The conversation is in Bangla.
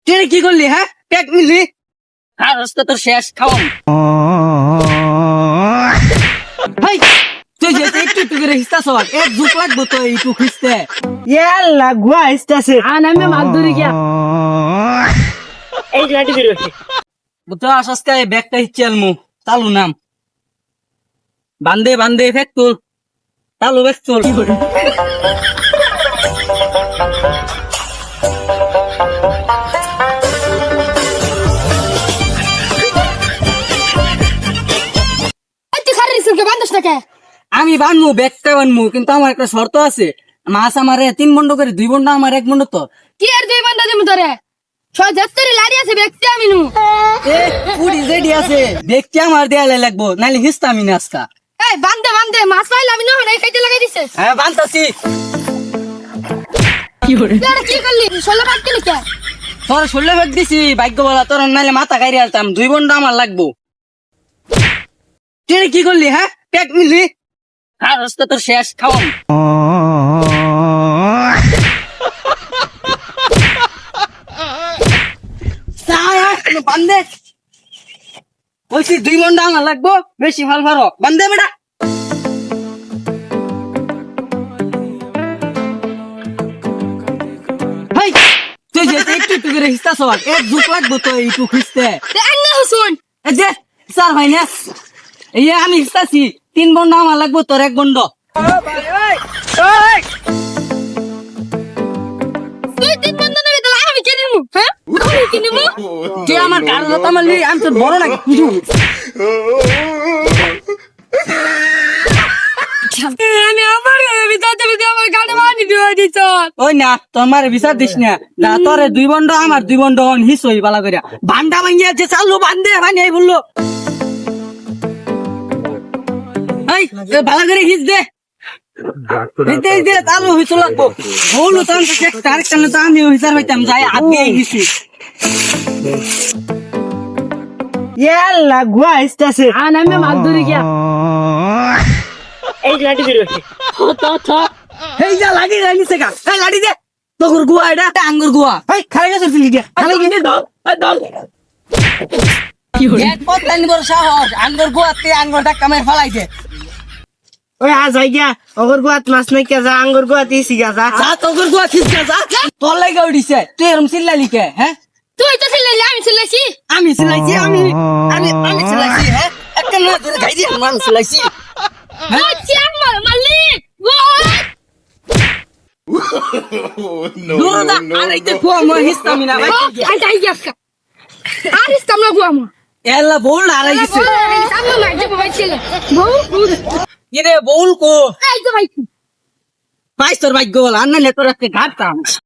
তুই কি করলি? হ্যাঁ, পেট মিলি আর রাস্তা তোর শেষ খাওয়াম। হাই, তুই যে একটু একটু করে হিস্তাছ, এক যুগ লাগবো তো একটু খিস্তে। ইয়াল্লা গুয়া আসতেছে। নামে মাছ ধরি গিয়া এই লাঠি বের হচ্ছে। বুঝতে আসাসকে ব্যাগটা হিচ্ছে আলমু চালু নাম বান্ধে বান্ধে ফেক তোর চালু বেশ চল। আমি বানবো ব্যাগটা বানবো, কিন্তু আমার একটা শর্ত আছে। মাছ আমারে 3 বন্ড করে, 2 বন্ড আমার 1 বন্ড তো। কি আর দুই বন্ধা দিমু তোরে সজাত্তরি লাড়ি আছে ব্যক্তি আমি নু এ পুরি রেডি আছে, দেখতে আমার দেয়ালে লাগবো, নাইলে হিস্তা আমি না আজকা। এই বান্দে বান্দে মাছ পাইলে আমি না এই খাইতে লাগাই দিছে হ্যাঁ বানতাছি। তোরা কি করলি শোলা বাদ গেলি কে তোর শুনলে ভাগ দিছি ভাগ্য বলা, তোর নাইলে মাথা গাড়ি আলতাম। 2 বন্ড আমার লাগবো। তুই কি করলি? হ্যাঁ, পেট মিলি আর রাস্তা তোর শেষ খাওয়াম। বান্ধে বলছি 2 বন্ড আমার লাগবো, বেশি ভাল ভালো বান্ধে বেটা। হাই, তুই যে একটু একটু করে হিস্তাছ, এক যুগ লাগবো তো একটু খিস্তে। আন্না হুসুন এই যে স্যার ভাই না, এই আমি হিস্তাছি। 3 বন্ড আমার লাগবো, তোর 1 বন্ড। তুই তিন বন্ধা নেবে তাহলে আমি কে নিমু হ্যাঁ আমি কি নিমু তুই আমার গাড়ি লতা মারলি, আমি তোর বড় নাকি বুঝু? আমি আমার ভিতরে আমার গাড়ি মানি দিয়ে দিছ ওই না তোমার বিচার দিস না, না তোরে 2 বন্ড আমার 2 বন্ড হিস হই বালা করিয়া বান্ডা ভাঙিয়া যে চালু বান্ধে ভাঙি এই বললো। এই বালা করে হিস দে, হিসতে দে চালু হইছো লাগবো। বললো তো আমি তারিখ টানে তো আমি হিসার হইতাম যাই আগে গেছি। ইয়াল্লা গুয়া আসতেছে। নামে মাছ ধরি গিয়া এই লাঠি বের হচ্ছে। এই যা লাঠি রাইনিছে গা, এই লাঠি দে তোর গুয়া, এটা আঙ্গুর গুয়া। এই খালি গেছে ফিলি দিয়া। খালি গিয়ে দল দল কি হল এক পথ লাইন বড় সাহস আঙ্গুর গুয়াতে আঙ্গুর ধাক্কা মেরে ফলাই দে। ওই আ যাই গিয়া অগর গুয়াত মাছ নাই কে যা আঙ্গুর গুয়াত ইসি গা যা। যা তোর গুয়া খিসকা যা, তোর লাগা উঠিছে। তুই এরম চিল্লালি কে? হ্যাঁ, তুই তো ছিলি আমি ছিলাছি আমি চিল্লাইছি, আমি আমি আমি চিল্লাইছি। হ্যাঁ, একটা না ধরে গাই দিয়ে মানুষ চিল্লাইছি। ওই চেয়ারম্যান মালিক দূরদা আরেইতে ফুয়া মই হিস্তামি না ভাই। আই যাই গেছে আর ইসলাম না গুয়ামো এলা বল আড়াই গেছে। আমি মাঝে মোবাইল ছিল বউ কি রে বল কো এই তো ভাই পাইছ তোর ভাগ্য বল, আর নাইলে তোর আজকে ঘাটতাম।